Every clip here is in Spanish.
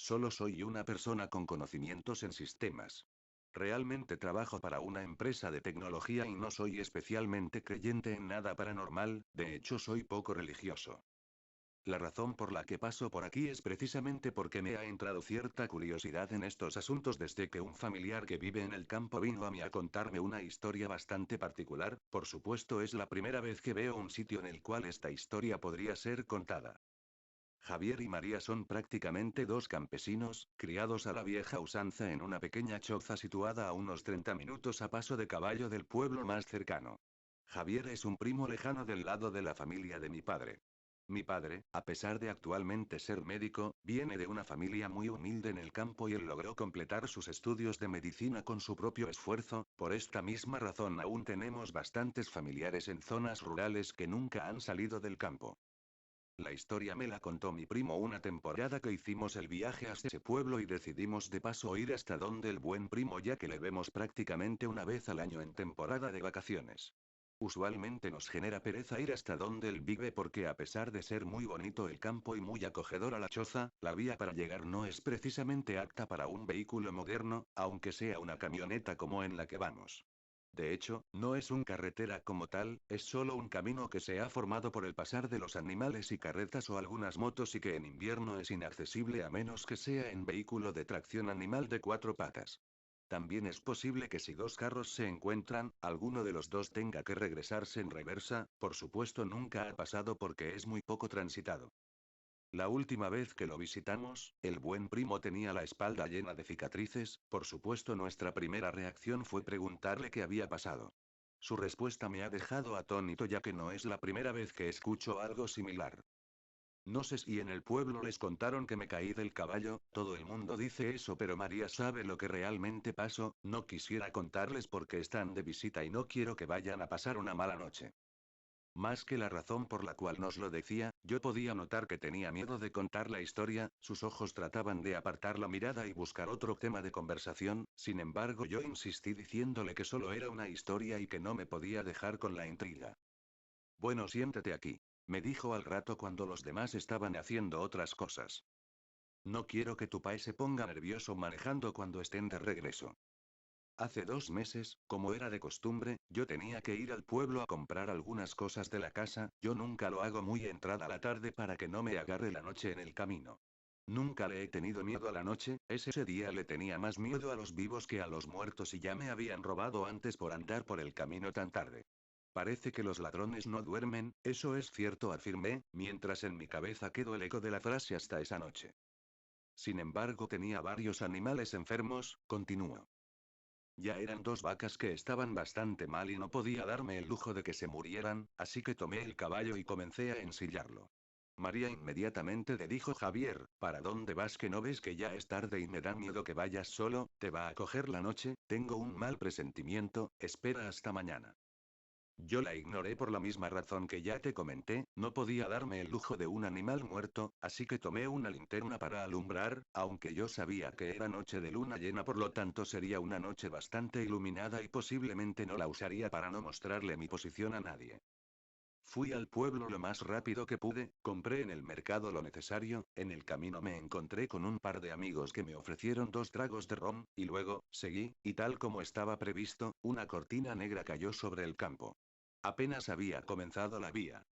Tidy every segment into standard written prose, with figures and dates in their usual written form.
solo soy una persona con conocimientos en sistemas. Realmente trabajo para una empresa de tecnología y no soy especialmente creyente en nada paranormal, de hecho soy poco religioso. La razón por la que paso por aquí es precisamente porque me ha entrado cierta curiosidad en estos asuntos desde que un familiar que vive en el campo vino a mí a contarme una historia bastante particular. Por supuesto, es la primera vez que veo un sitio en el cual esta historia podría ser contada. Javier y María son prácticamente dos campesinos, criados a la vieja usanza en una pequeña choza situada a unos 30 minutos a paso de caballo del pueblo más cercano. Javier es un primo lejano del lado de la familia de mi padre. Mi padre, a pesar de actualmente ser médico, viene de una familia muy humilde en el campo y él logró completar sus estudios de medicina con su propio esfuerzo. Por esta misma razón aún tenemos bastantes familiares en zonas rurales que nunca han salido del campo. La historia me la contó mi primo una temporada que hicimos el viaje hasta ese pueblo y decidimos de paso ir hasta donde el buen primo, ya que le vemos prácticamente una vez al año en temporada de vacaciones. Usualmente nos genera pereza ir hasta donde él vive porque a pesar de ser muy bonito el campo y muy acogedor a la choza, la vía para llegar no es precisamente apta para un vehículo moderno, aunque sea una camioneta como en la que vamos. De hecho, no es un carretera como tal, es solo un camino que se ha formado por el pasar de los animales y carretas o algunas motos y que en invierno es inaccesible a menos que sea en vehículo de tracción animal de cuatro patas. También es posible que si dos carros se encuentran, alguno de los dos tenga que regresarse en reversa, por supuesto nunca ha pasado porque es muy poco transitado. La última vez que lo visitamos, el buen primo tenía la espalda llena de cicatrices. Por supuesto nuestra primera reacción fue preguntarle qué había pasado. Su respuesta me ha dejado atónito ya que no es la primera vez que escucho algo similar. No sé si en el pueblo les contaron que me caí del caballo, todo el mundo dice eso, pero María sabe lo que realmente pasó. No quisiera contarles porque están de visita y no quiero que vayan a pasar una mala noche. Más que la razón por la cual nos lo decía, yo podía notar que tenía miedo de contar la historia. Sus ojos trataban de apartar la mirada y buscar otro tema de conversación. Sin embargo, yo insistí diciéndole que solo era una historia y que no me podía dejar con la intriga. Bueno, siéntate aquí, me dijo al rato cuando los demás estaban haciendo otras cosas. No quiero que tu pai se ponga nervioso manejando cuando estén de regreso. Hace 2 meses, como era de costumbre, yo tenía que ir al pueblo a comprar algunas cosas de la casa. Yo nunca lo hago muy entrada la tarde para que no me agarre la noche en el camino. Nunca le he tenido miedo a la noche, ese día le tenía más miedo a los vivos que a los muertos y ya me habían robado antes por andar por el camino tan tarde. Parece que los ladrones no duermen, eso es cierto, afirmé, mientras en mi cabeza quedó el eco de la frase hasta esa noche. Sin embargo, tenía varios animales enfermos, continuó. Ya eran dos vacas que estaban bastante mal y no podía darme el lujo de que se murieran, así que tomé el caballo y comencé a ensillarlo. María inmediatamente le dijo: Javier, ¿para dónde vas que no ves que ya es tarde y me da miedo que vayas solo? ¿Te va a coger la noche? Tengo un mal presentimiento, espera hasta mañana. Yo la ignoré por la misma razón que ya te comenté, no podía darme el lujo de un animal muerto, así que tomé una linterna para alumbrar, aunque yo sabía que era noche de luna llena, por lo tanto sería una noche bastante iluminada y posiblemente no la usaría para no mostrarle mi posición a nadie. Fui al pueblo lo más rápido que pude, compré en el mercado lo necesario. En el camino me encontré con un par de amigos que me ofrecieron 2 tragos de ron, y luego, seguí, y tal como estaba previsto, una cortina negra cayó sobre el campo. Apenas había comenzado la vía.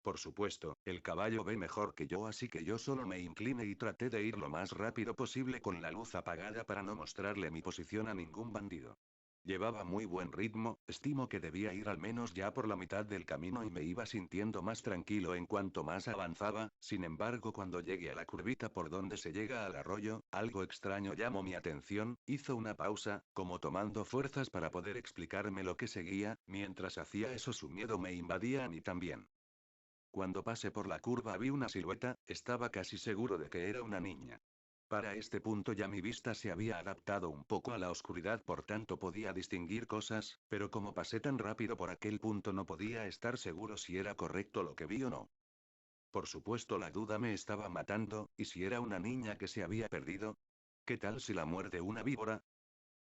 Por supuesto, el caballo ve mejor que yo, así que yo solo me incliné y traté de ir lo más rápido posible con la luz apagada para no mostrarle mi posición a ningún bandido. Llevaba muy buen ritmo, estimo que debía ir al menos ya por la mitad del camino y me iba sintiendo más tranquilo en cuanto más avanzaba. Sin embargo, cuando llegué a la curvita por donde se llega al arroyo, algo extraño llamó mi atención. Hizo una pausa, como tomando fuerzas para poder explicarme lo que seguía. Mientras hacía eso, su miedo me invadía a mí también. Cuando pasé por la curva vi una silueta, estaba casi seguro de que era una niña. Para este punto ya mi vista se había adaptado un poco a la oscuridad, por tanto podía distinguir cosas, pero como pasé tan rápido por aquel punto no podía estar seguro si era correcto lo que vi o no. Por supuesto la duda me estaba matando. ¿Y si era una niña que se había perdido? ¿Qué tal si la muerde una víbora?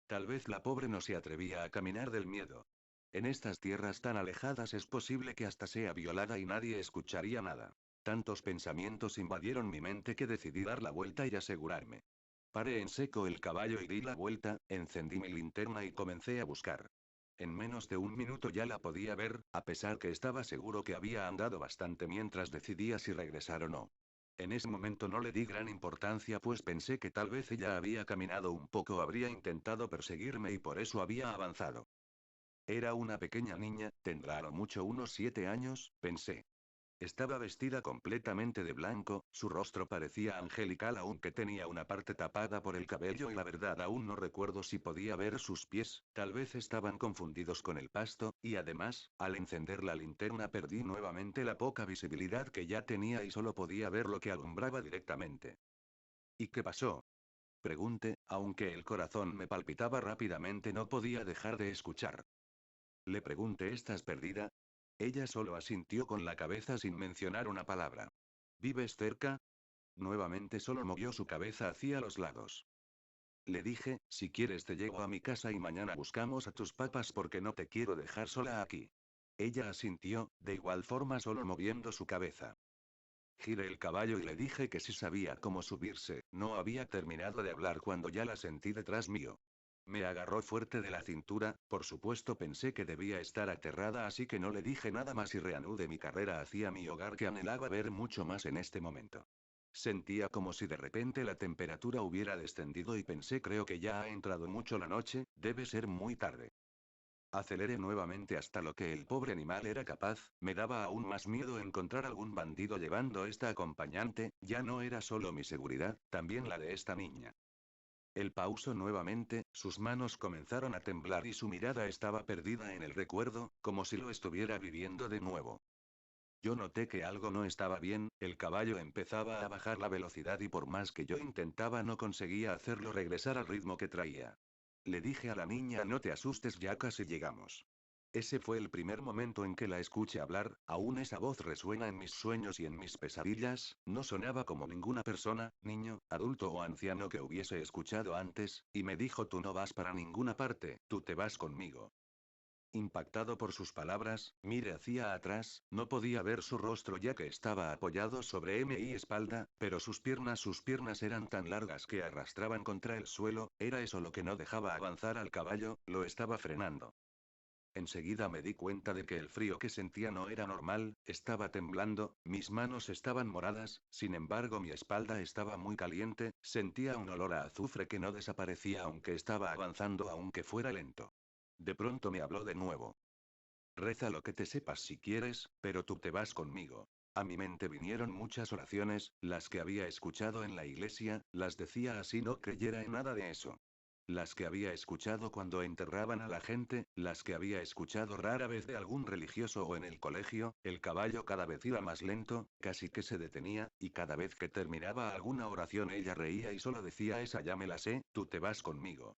Tal vez la pobre no se atrevía a caminar del miedo. En estas tierras tan alejadas es posible que hasta sea violada y nadie escucharía nada. Tantos pensamientos invadieron mi mente que decidí dar la vuelta y asegurarme. Paré en seco el caballo y di la vuelta, encendí mi linterna y comencé a buscar. En menos de un minuto ya la podía ver, a pesar que estaba seguro que había andado bastante mientras decidía si regresar o no. En ese momento no le di gran importancia pues pensé que tal vez ella había caminado un poco, habría intentado perseguirme y por eso había avanzado. Era una pequeña niña, tendrá a lo mucho unos 7 años, pensé. Estaba vestida completamente de blanco, su rostro parecía angelical aunque tenía una parte tapada por el cabello y la verdad aún no recuerdo si podía ver sus pies, tal vez estaban confundidos con el pasto, y además, al encender la linterna perdí nuevamente la poca visibilidad que ya tenía y solo podía ver lo que alumbraba directamente. ¿Y qué pasó? Pregunté, aunque el corazón me palpitaba rápidamente no podía dejar de escuchar. Le pregunté, ¿estás perdida? Ella solo asintió con la cabeza sin mencionar una palabra. ¿Vives cerca? Nuevamente solo movió su cabeza hacia los lados. Le dije, si quieres te llevo a mi casa y mañana buscamos a tus papás porque no te quiero dejar sola aquí. Ella asintió, de igual forma solo moviendo su cabeza. Giré el caballo y le dije que si sabía cómo subirse, no había terminado de hablar cuando ya la sentí detrás mío. Me agarró fuerte de la cintura, por supuesto pensé que debía estar aterrada así que no le dije nada más y reanudé mi carrera hacia mi hogar que anhelaba ver mucho más en este momento. Sentía como si de repente la temperatura hubiera descendido y pensé creo que ya ha entrado mucho la noche, debe ser muy tarde. Aceleré nuevamente hasta lo que el pobre animal era capaz, me daba aún más miedo encontrar algún bandido llevando esta acompañante, ya no era solo mi seguridad, también la de esta niña. Él pausó nuevamente, sus manos comenzaron a temblar y su mirada estaba perdida en el recuerdo, como si lo estuviera viviendo de nuevo. Yo noté que algo no estaba bien, el caballo empezaba a bajar la velocidad y por más que yo intentaba no conseguía hacerlo regresar al ritmo que traía. Le dije a la niña, no te asustes, ya casi llegamos. Ese fue el primer momento en que la escuché hablar, aún esa voz resuena en mis sueños y en mis pesadillas, no sonaba como ninguna persona, niño, adulto o anciano que hubiese escuchado antes, y me dijo tú no vas para ninguna parte, tú te vas conmigo. Impactado por sus palabras, miré hacia atrás, no podía ver su rostro ya que estaba apoyado sobre mi espalda, pero sus piernas eran tan largas que arrastraban contra el suelo, era eso lo que no dejaba avanzar al caballo, lo estaba frenando. Enseguida me di cuenta de que el frío que sentía no era normal, estaba temblando, mis manos estaban moradas, sin embargo mi espalda estaba muy caliente, sentía un olor a azufre que no desaparecía aunque estaba avanzando aunque fuera lento. De pronto me habló de nuevo. Reza lo que te sepas si quieres, pero tú te vas conmigo. A mi mente vinieron muchas oraciones, las que había escuchado en la iglesia, las decía así no creyera en nada de eso. Las que había escuchado cuando enterraban a la gente, las que había escuchado rara vez de algún religioso o en el colegio, el caballo cada vez iba más lento, casi que se detenía, y cada vez que terminaba alguna oración ella reía y solo decía esa ya me la sé, tú te vas conmigo.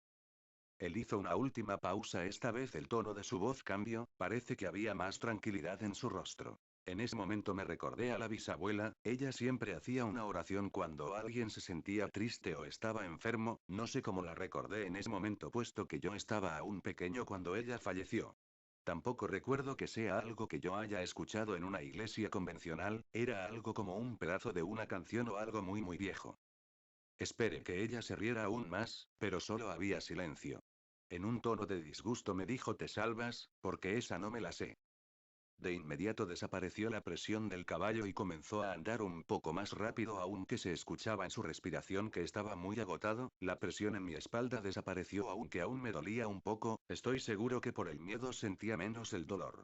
Él hizo una última pausa, esta vez el tono de su voz cambió, parece que había más tranquilidad en su rostro. En ese momento me recordé a la bisabuela, ella siempre hacía una oración cuando alguien se sentía triste o estaba enfermo, no sé cómo la recordé en ese momento puesto que yo estaba aún pequeño cuando ella falleció. Tampoco recuerdo que sea algo que yo haya escuchado en una iglesia convencional, era algo como un pedazo de una canción o algo muy muy viejo. Esperé que ella se riera aún más, pero solo había silencio. En un tono de disgusto me dijo ¿te salvas? Porque esa no me la sé. De inmediato desapareció la presión del caballo y comenzó a andar un poco más rápido aunque se escuchaba en su respiración que estaba muy agotado, la presión en mi espalda desapareció aunque aún me dolía un poco, estoy seguro que por el miedo sentía menos el dolor.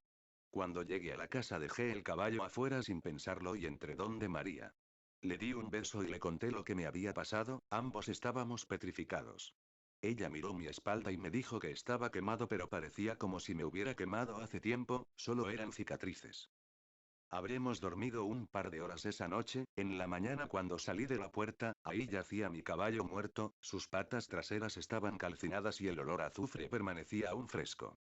Cuando llegué a la casa dejé el caballo afuera sin pensarlo y entré donde María. Le di un beso y le conté lo que me había pasado, ambos estábamos petrificados. Ella miró mi espalda y me dijo que estaba quemado pero parecía como si me hubiera quemado hace tiempo, solo eran cicatrices. Habremos dormido un par de horas esa noche, en la mañana cuando salí de la puerta, ahí yacía mi caballo muerto, sus patas traseras estaban calcinadas y el olor a azufre permanecía aún fresco.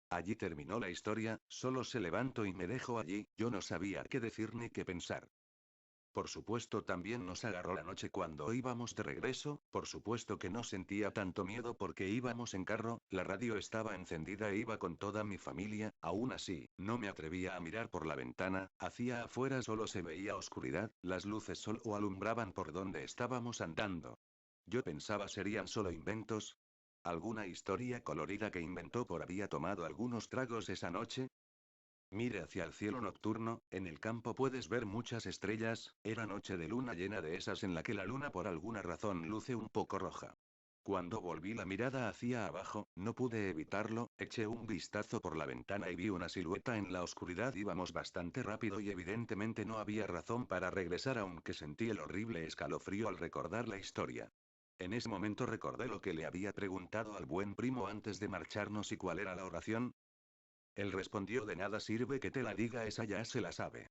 Allí terminó la historia, solo se levantó y me dejó allí, yo no sabía qué decir ni qué pensar. Por supuesto también nos agarró la noche cuando íbamos de regreso, por supuesto que no sentía tanto miedo porque íbamos en carro, la radio estaba encendida e iba con toda mi familia, aún así, no me atrevía a mirar por la ventana, hacia afuera solo se veía oscuridad, las luces solo alumbraban por donde estábamos andando. Yo pensaba serían solo inventos. ¿Alguna historia colorida que inventó por había tomado algunos tragos esa noche? Mire hacia el cielo nocturno, en el campo puedes ver muchas estrellas, era noche de luna llena de esas en la que la luna por alguna razón luce un poco roja. Cuando volví la mirada hacia abajo, no pude evitarlo, eché un vistazo por la ventana y vi una silueta en la oscuridad. Íbamos bastante rápido y evidentemente no había razón para regresar aunque sentí el horrible escalofrío al recordar la historia. En ese momento recordé lo que le había preguntado al buen primo antes de marcharnos y cuál era la oración. Él respondió: de nada sirve que te la diga, esa ya se la sabe.